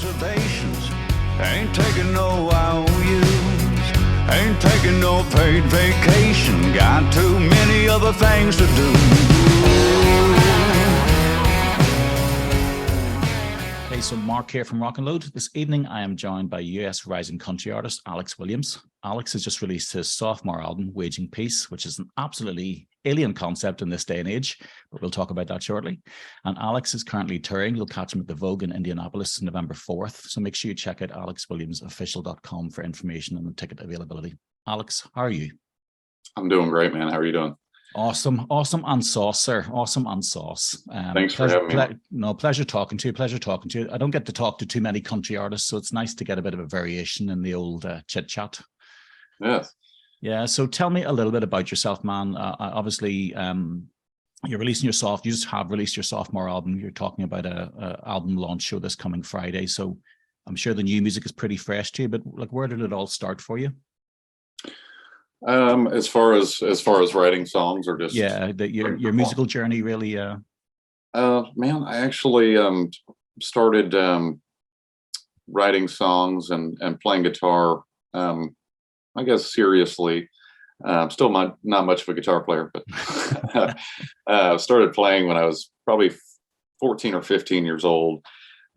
reservations. Ain't taking no IOUs. Ain't taking no paid vacation. Got too many other things to do. Hey, so Mark here from Rock and Load. This evening I am joined by US rising country artist Alex Williams. Alex has just released his sophomore album, Waging Peace, which is an absolutely alien concept in this day and age, but we'll talk about that shortly. And Alex is currently touring. You'll catch him at the Vogue in Indianapolis November 4th. So make sure you check out alexwilliamsofficial.com for information on the ticket availability. Alex, how are you? I'm doing great, man. How are you doing? Awesome and sauce, sir. Awesome and sauce. Thanks for having me. Pleasure talking to you. I don't get to talk to too many country artists, so it's nice to get a bit of a variation in the old chit chat. Yes. Yeah. So tell me a little bit about yourself, man. Obviously, you're releasing you just have released your sophomore album. You're talking about a album launch show this coming Friday. So I'm sure the new music is pretty fresh to you. But like, where did it all start for you? As far as writing songs, or just your musical journey, really. Man, I actually started writing songs and playing guitar. I guess seriously. Still not much of a guitar player, but started playing when I was probably 14 or 15 years old.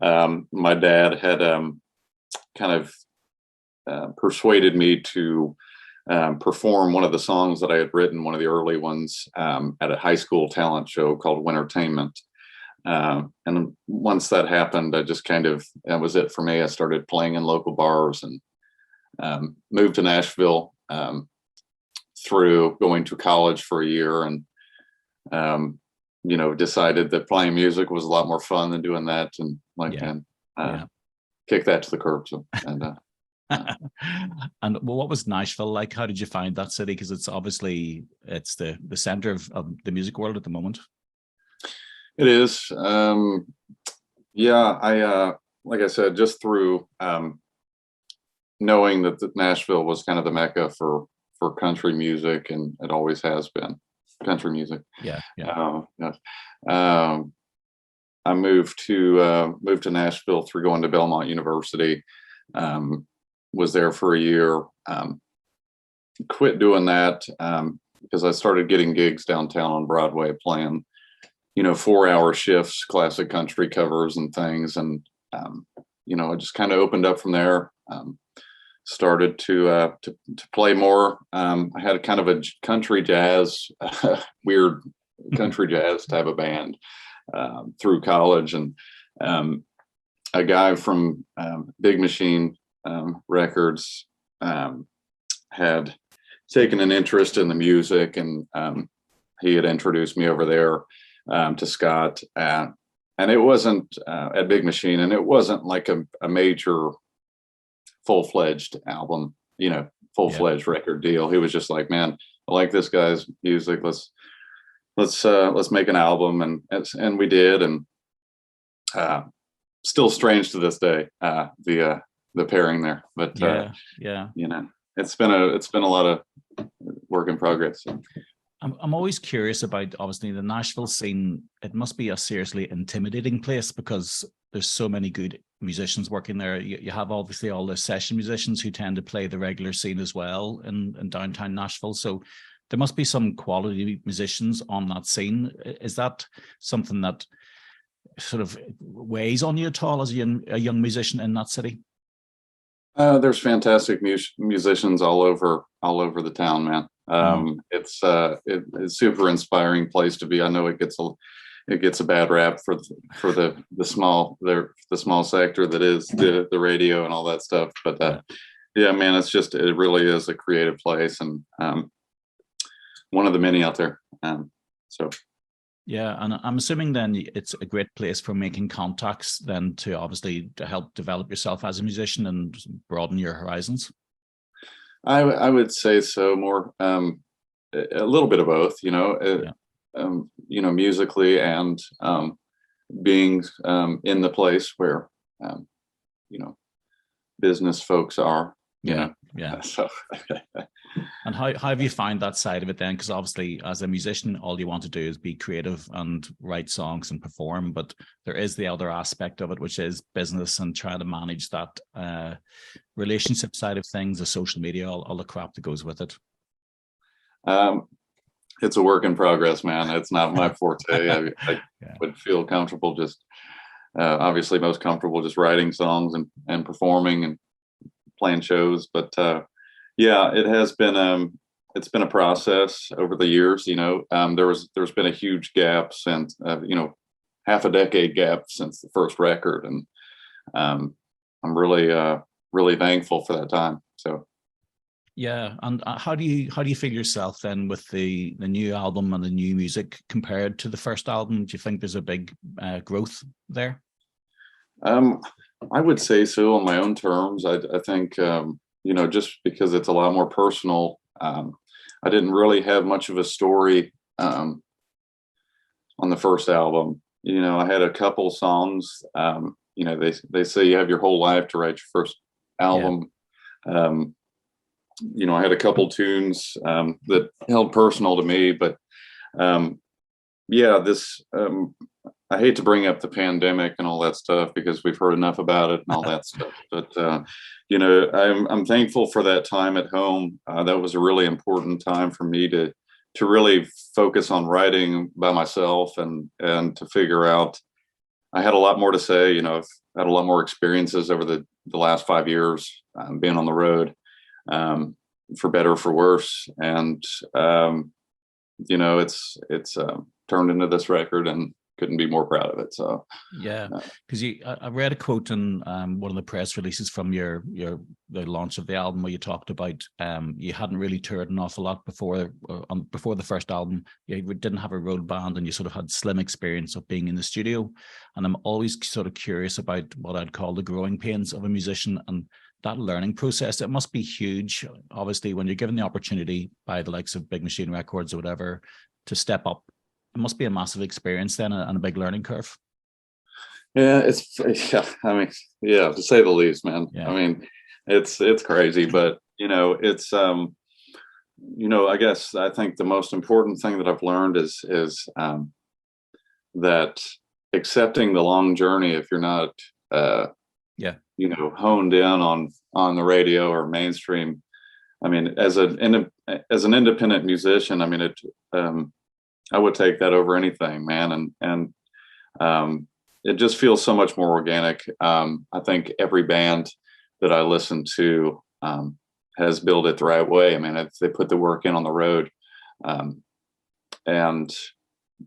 My dad had kind of persuaded me to perform one of the songs that I had written, one of the early ones, at a high school talent show called Wintertainment. And once that happened, I just that was it for me. I started playing in local bars and moved to Nashville through going to college for a year, and decided that playing music was a lot more fun than doing that, and kick that to the curb. So, and what was Nashville like? How did you find that city? Because it's obviously the center of the music world at the moment. It is. I like I said, just through knowing that Nashville was kind of the mecca for country music, and it always has been country music. I moved to Nashville through going to Belmont University. Was there for a year. Quit doing that because I started getting gigs downtown on Broadway, playing 4-hour shifts, classic country covers and things, and it just kind of opened up from there. Started to play more. I had a kind of a country jazz, weird country jazz type of band through college, and a guy from Big Machine Records had taken an interest in the music, and he had introduced me over there to Scott, and it wasn't at Big Machine, and it wasn't like a major full-fledged album, full-fledged record deal. He was just like, man, I like this guy's music. Let's make an album, and we did, and still strange to this day, the pairing there. But it's been a lot of work in progress. I'm always curious about, obviously, the Nashville scene. It must be a seriously intimidating place because there's so many good musicians working there. You have obviously all the session musicians who tend to play the regular scene as well in downtown Nashville. So there must be some quality musicians on that scene. Is that something that sort of weighs on you at all as a young musician in that city? There's fantastic musicians all over the town, man. It's a super inspiring place to be. I know it gets a bad rap for the small sector that is the radio and all that stuff, but man, it really is a creative place, and one of the many out there. Yeah, and I'm assuming then it's a great place for making contacts then to help develop yourself as a musician and broaden your horizons. I would say so. More a little bit of both, musically and being in the place where business folks are. you know. Yeah. So And how have you found that side of it then? Because obviously, as a musician, all you want to do is be creative and write songs and perform. But there is the other aspect of it, which is business and trying to manage that relationship side of things, the social media, all the crap that goes with it. It's a work in progress, man. It's not my forte. I would feel comfortable just obviously most comfortable just writing songs and performing and playing shows. But yeah, it has been it's been a process over the years. You know, there's been a huge gap since you know, half a decade gap since the first record, and I'm really thankful for that time. So yeah, and how do you feel yourself then with the new album and the new music compared to the first album? Do you think there's a big growth there? I would say so on my own terms. I think you know, just because it's a lot more personal. I didn't really have much of a story on the first album. You know, I had a couple songs. You know, they say you have your whole life to write your first album. Yeah. You know, I had a couple tunes that held personal to me, but yeah, this I hate to bring up the pandemic and all that stuff because we've heard enough about it and all that stuff. But you know, I'm thankful for that time at home. That was a really important time for me to really focus on writing by myself and to figure out. I had a lot more to say. You know, I've had a lot more experiences over the last 5 years being on the road, for better or for worse. And you know, it's turned into this record, and couldn't be more proud of it. So yeah, because I read a quote in one of the press releases from the launch of the album where you talked about you hadn't really toured an awful lot before the first album. You didn't have a road band, and you sort of had slim experience of being in the studio. And I'm always sort of curious about what I'd call the growing pains of a musician, and that learning process. It must be huge, obviously, when you're given the opportunity by the likes of Big Machine Records or whatever to step up. It must be a massive experience then, and a big learning curve. Yeah, I mean, yeah, to say the least, man. Yeah. I mean, it's crazy, but you know, it's you know, I guess I think the most important thing that I've learned is that accepting the long journey, if you're not you know, honed in on the radio or mainstream. I mean, as an independent musician, I mean, I would take that over anything, man. And it just feels so much more organic. I think every band that I listen to has built it the right way. I mean, they put the work in on the road, and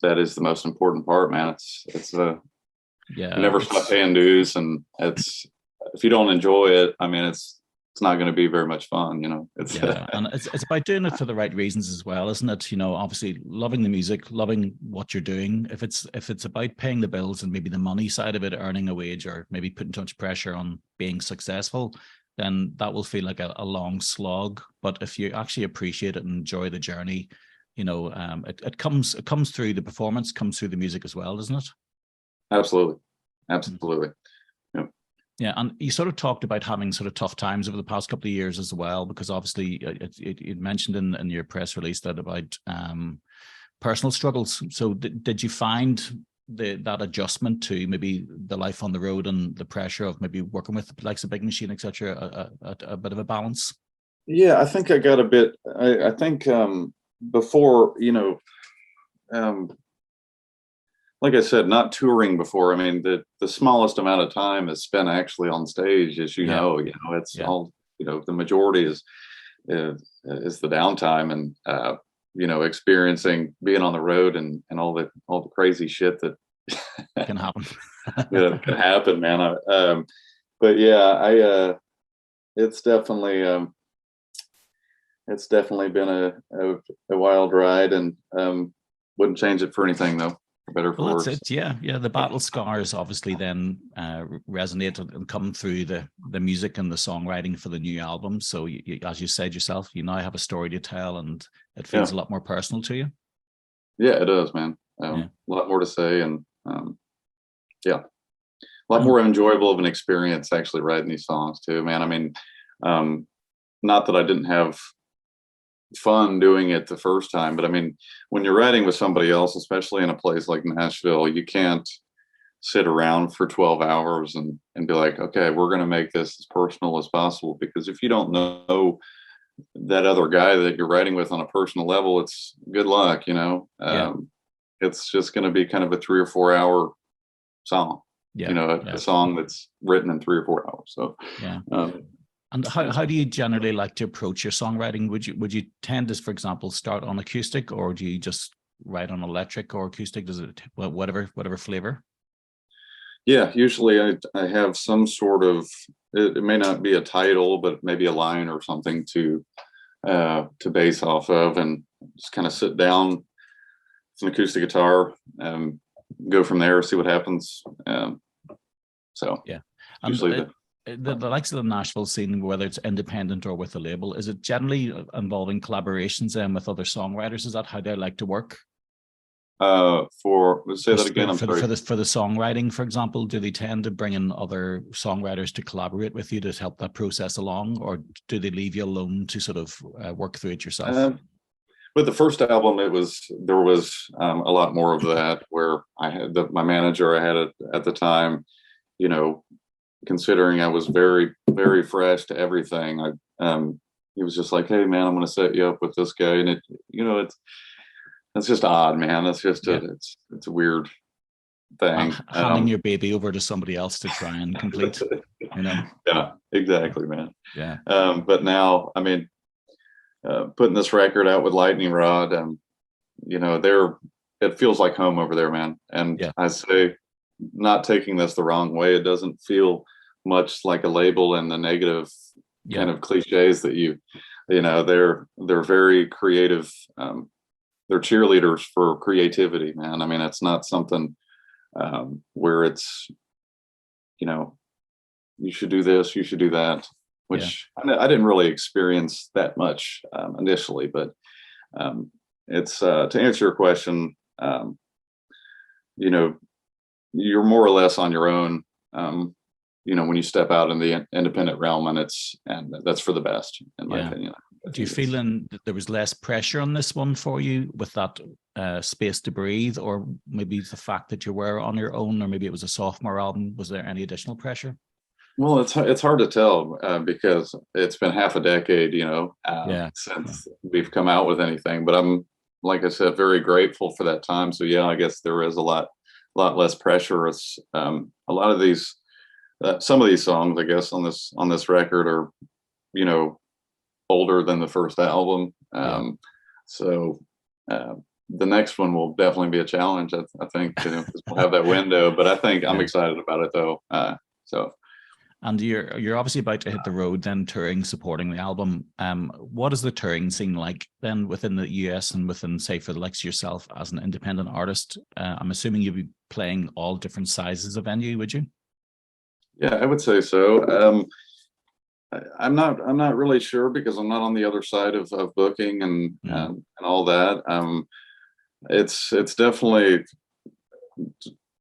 that is the most important part, man. It's you never stop paying dues, and if you don't enjoy it, I mean, it's not going to be very much fun, you know. And it's about doing it for the right reasons as well, isn't it? You know, obviously loving the music, loving what you're doing. If it's about paying the bills and maybe the money side of it, earning a wage, or maybe putting too much pressure on being successful, then that will feel like a long slog. But if you actually appreciate it and enjoy the journey, you know, it comes through the performance, comes through the music as well, doesn't it? Absolutely. Yeah, and you sort of talked about having sort of tough times over the past couple of years as well, because obviously it mentioned in your press release that about personal struggles. So did you find that adjustment to maybe the life on the road and the pressure of maybe working with the likes of Big Machine, etc., a bit of a balance? Yeah, I think I got a bit. I think before, you know, like I said, not touring before. I mean, the smallest amount of time is spent actually on stage, as you know. You know, it's all, you know, the majority is the downtime, and you know, experiencing being on the road and all the crazy shit that can happen. That can happen, man. But yeah, it's definitely been a wild ride, and wouldn't change it for anything though. Better for worse. That's it. Yeah. The battle scars obviously then resonate and come through the music and the songwriting for the new album. So you, as you said yourself, you now have a story to tell, and it feels a lot more personal to you. Yeah, it does, man. A lot more to say, and a lot more enjoyable of an experience actually writing these songs too, man. I mean, not that I didn't have fun doing it the first time, but I mean, when you're writing with somebody else, especially in a place like Nashville, you can't sit around for 12 hours and be like, okay, we're going to make this as personal as possible. Because if you don't know that other guy that you're writing with on a personal level, it's good luck, you know. Yeah. It's just going to be kind of a 3 or 4 hour song, Yeah. you know, a song that's written in 3 or 4 hours. So, yeah. And how do you generally like to approach your songwriting? Would you tend to, for example, start on acoustic, or do you just write on electric or acoustic? Does it whatever flavor? Yeah, usually I have some sort of, it may not be a title, but maybe a line or something to base off of, and just kind of sit down with an acoustic guitar, go from there, see what happens. So yeah, and usually the likes of the Nashville scene, whether it's independent or with a label, is it generally involving collaborations then with other songwriters? Is that how they like to work? Let's say that again. I'm sorry. For the songwriting, for example, do they tend to bring in other songwriters to collaborate with you to help that process along, or do they leave you alone to sort of work through it yourself? With the first album, there was a lot more of that, where I had my manager I had at the time, you know, considering I was very, very fresh to everything. He was just like, hey man, I'm going to set you up with this guy. And it, you know, it's just odd, man. That's just it's a weird thing. Handing your baby over to somebody else to try and complete, you know? Yeah, exactly, man. Yeah. But now, I mean, putting this record out with Lightning Rod, you know, it feels like home over there, man. And I say, not taking this the wrong way, it doesn't feel much like a label and the negative kind of cliches that you know, they're very creative. They're cheerleaders for creativity, man. I mean, it's not something where it's, you know, you should do this, you should do that, which I didn't really experience that much initially. But it's to answer your question, you know, you're more or less on your own, you know, when you step out in the independent realm, and that's for the best, in my opinion. Do you feel that there was less pressure on this one for you with that space to breathe, or maybe the fact that you were on your own, or maybe it was a sophomore album? Was there any additional pressure? Well, it's hard to tell because it's been half a decade, you know, since we've come out with anything. But I'm, like I said, very grateful for that time. So yeah, I guess there is a lot less pressure. It's a lot of these, some of these songs, I guess, on this record are, you know, older than the first album. So the next one will definitely be a challenge, I think, you know, 'cause we'll have that window. But I think I'm excited about it, though. And you're obviously about to hit the road then, touring, supporting the album. What is the touring scene like then within the US and within, say, for the likes of yourself as an independent artist? I'm assuming you'll be playing all different sizes of venue, would you? Yeah, I would say so. I'm not really sure, because I'm not on the other side of booking and all that. It's definitely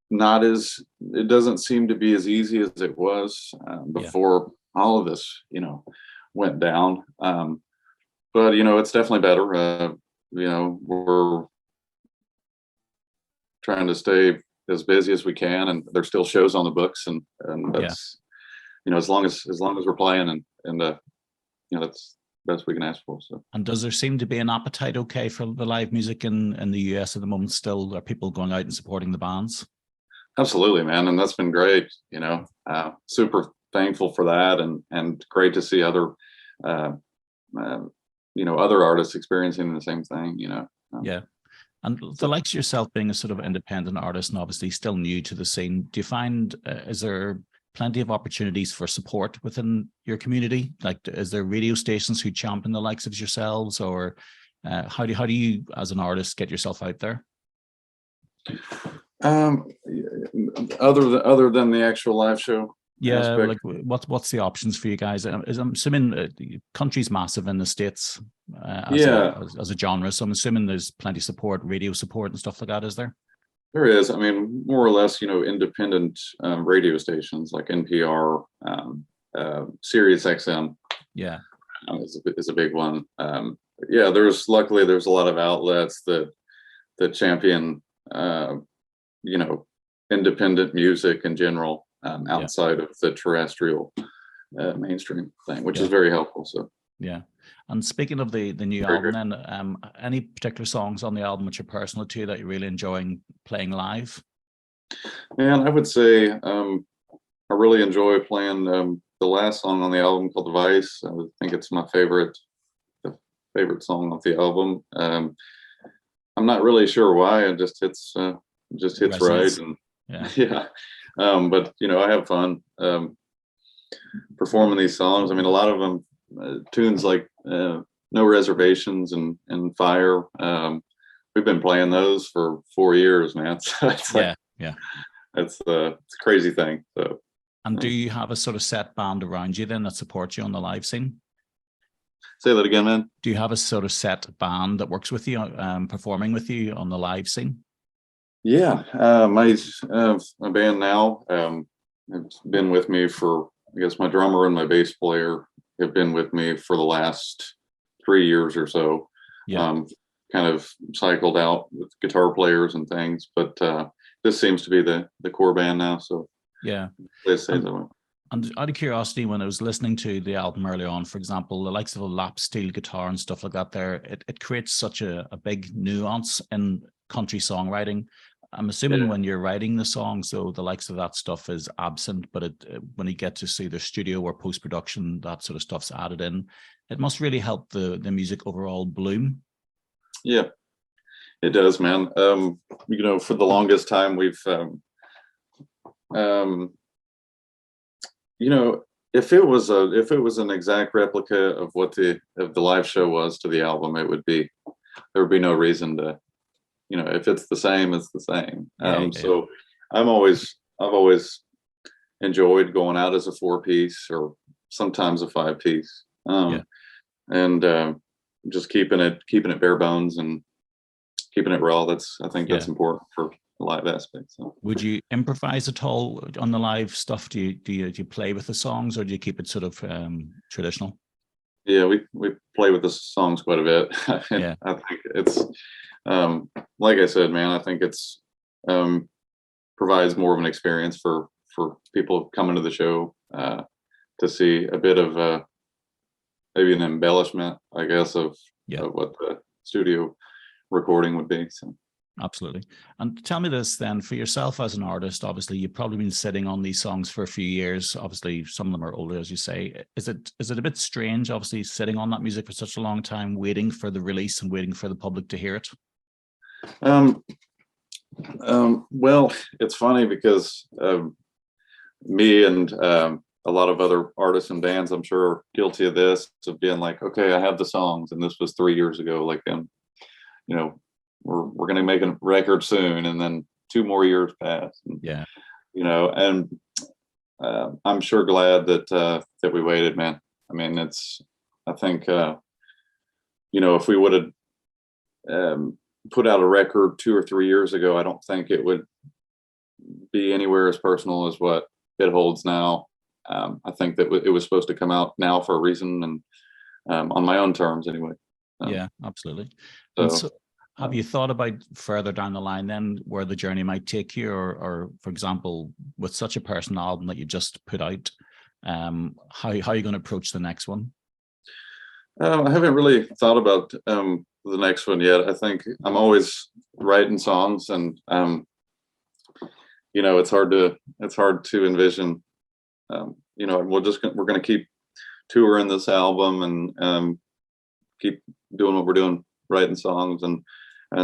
not as, it doesn't seem to be as easy as it was before all of this, you know, went down. But you know, it's definitely better. You know, we're trying to stay as busy as we can, and there's still shows on the books, and that's, you know, as long as we're playing, and you know, that's the best we can ask for. So. And does there seem to be an appetite for the live music in the US at the moment still? Are people going out and supporting the bands? Absolutely, man. And that's been great, you know, super thankful for that, and great to see other, you know, other artists experiencing the same thing, you know. Yeah. And the likes of yourself being a sort of independent artist and obviously still new to the scene, do you find, is there plenty of opportunities for support within your community? Like, is there radio stations who champion the likes of yourselves, or how do you as an artist get yourself out there? Other than the actual live show aspect. Like what's the options for you guys? I'm assuming the country's massive in the States as a genre, so I'm assuming there's plenty of support, radio support and stuff like that. Is there? There is. I mean, more or less, you know, independent radio stations like NPR, Sirius XM, is a big one. Yeah, luckily there's a lot of outlets that champion, you know, independent music in general, outside of the terrestrial mainstream thing, which is very helpful. So yeah. And speaking of the new album, then any particular songs on the album which are personal to you that you're really enjoying playing live? Man, I would say I really enjoy playing the last song on the album called Vice. I think it's my favorite song off the album. I'm not really sure why. It just hits right. And yeah. But you know, I have fun performing these songs. I mean, a lot of them tunes like No Reservations and Fire. We've been playing those for 4 years, man. So it's it's a crazy thing. So, and do you have a sort of set band around you then that supports you on the live scene? Say that again, man. Do you have a sort of set band that works with you, performing with you on the live scene? Yeah, my band now has been with me for, I guess my drummer and my bass player have been with me for the last 3 years or so. Yeah. Kind of cycled out with guitar players and things, but this seems to be the core band now. So yeah, let's say that way. And out of curiosity, when I was listening to the album early on, for example, the likes of a lap steel guitar and stuff like that there, it creates such a big nuance in country songwriting. I'm assuming when you're writing the song, so the likes of that stuff is absent, but when you get to see the studio or post-production, that sort of stuff's added in. It must really help the music overall bloom. Yeah, it does, man. You know, for the longest time, we've, you know, if it was an exact replica of what the live show was to the album, there would be no reason to, you know, if it's the same, it's the same. So I've always enjoyed going out as a 4-piece or sometimes a 5-piece, and just keeping it bare bones and keeping it raw. I think that's important for the live aspect. So. Would you improvise at all on the live stuff? Do you play with the songs, or do you keep it sort of traditional? Yeah, we play with the songs quite a bit. Yeah. I think it's like I said, man, I think it's provides more of an experience for people coming to the show to see a bit of maybe an embellishment, I guess, of what the studio recording would be. So. Absolutely. And tell me this then, for yourself as an artist, obviously you've probably been sitting on these songs for a few years. Obviously some of them are older, as you say. Is it a bit strange, obviously, sitting on that music for such a long time, waiting for the release and waiting for the public to hear it? Well, it's funny because me and a lot of other artists and bands, I'm sure, are guilty of this, of being like, okay, I have the songs and this was 3 years ago, like them, you know, we're going to make a record soon, and then 2 more years pass. And, you know, and I'm sure glad that we waited, man. I mean, I think, you know, if we would have put out a record 2 or 3 years ago, I don't think it would be anywhere as personal as what it holds now. I think that it was supposed to come out now for a reason, and on my own terms anyway. Yeah, absolutely. So have you thought about further down the line then where the journey might take you, or for example, with such a personal album that you just put out, how are you going to approach the next one? I haven't really thought about the next one yet. I think I'm always writing songs, and you know, it's hard to envision. You know, we're going to keep touring this album and keep doing what we're doing, writing songs and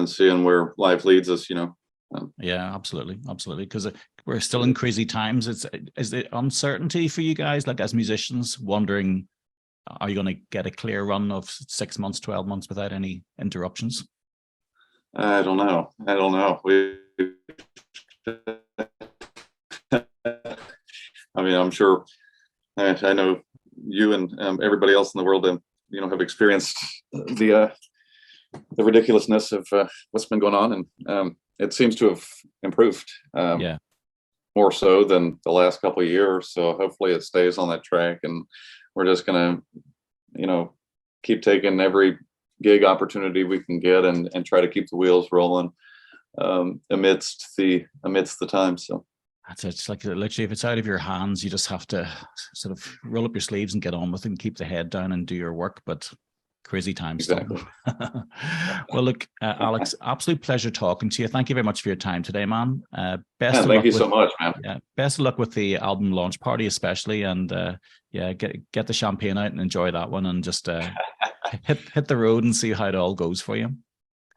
seeing where life leads us, you know. Yeah, absolutely, because we're still in crazy times. Is it uncertainty for you guys, like as musicians, wondering, are you going to get a clear run of 6 months, 12 months without any interruptions? I don't know. I mean, I'm sure I know you and everybody else in the world, you know, have experienced the ridiculousness of what's been going on, and it seems to have improved more so than the last couple of years. So hopefully it stays on that track, and we're just gonna, you know, keep taking every gig opportunity we can get, and try to keep the wheels rolling amidst the time. So that's it. It's like literally, if it's out of your hands, you just have to sort of roll up your sleeves and get on with it and keep the head down and do your work. But crazy times. exactly. Well, look, Alex, absolute pleasure talking to you. Thank you very much for your time today, man. Best Man, of thank luck you with, so much, man. Yeah, best of luck with the album launch party, especially, and yeah, get the champagne out and enjoy that one, and just hit the road and see how it all goes for you.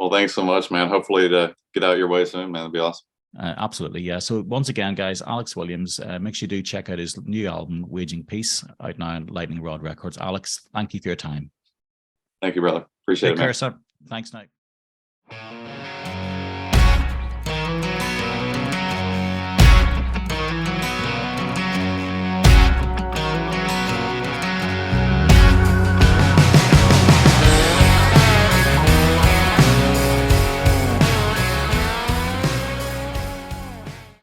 Well, thanks so much, man. Hopefully to get out your way soon, man. That'd be awesome. Absolutely, yeah. So once again, guys, Alex Williams, make sure you do check out his new album, Waging Peace, out now on Lightning Rod Records. Alex, thank you for your time. Thank you, brother. Appreciate it, man. Take care, sir. Thanks, Nick.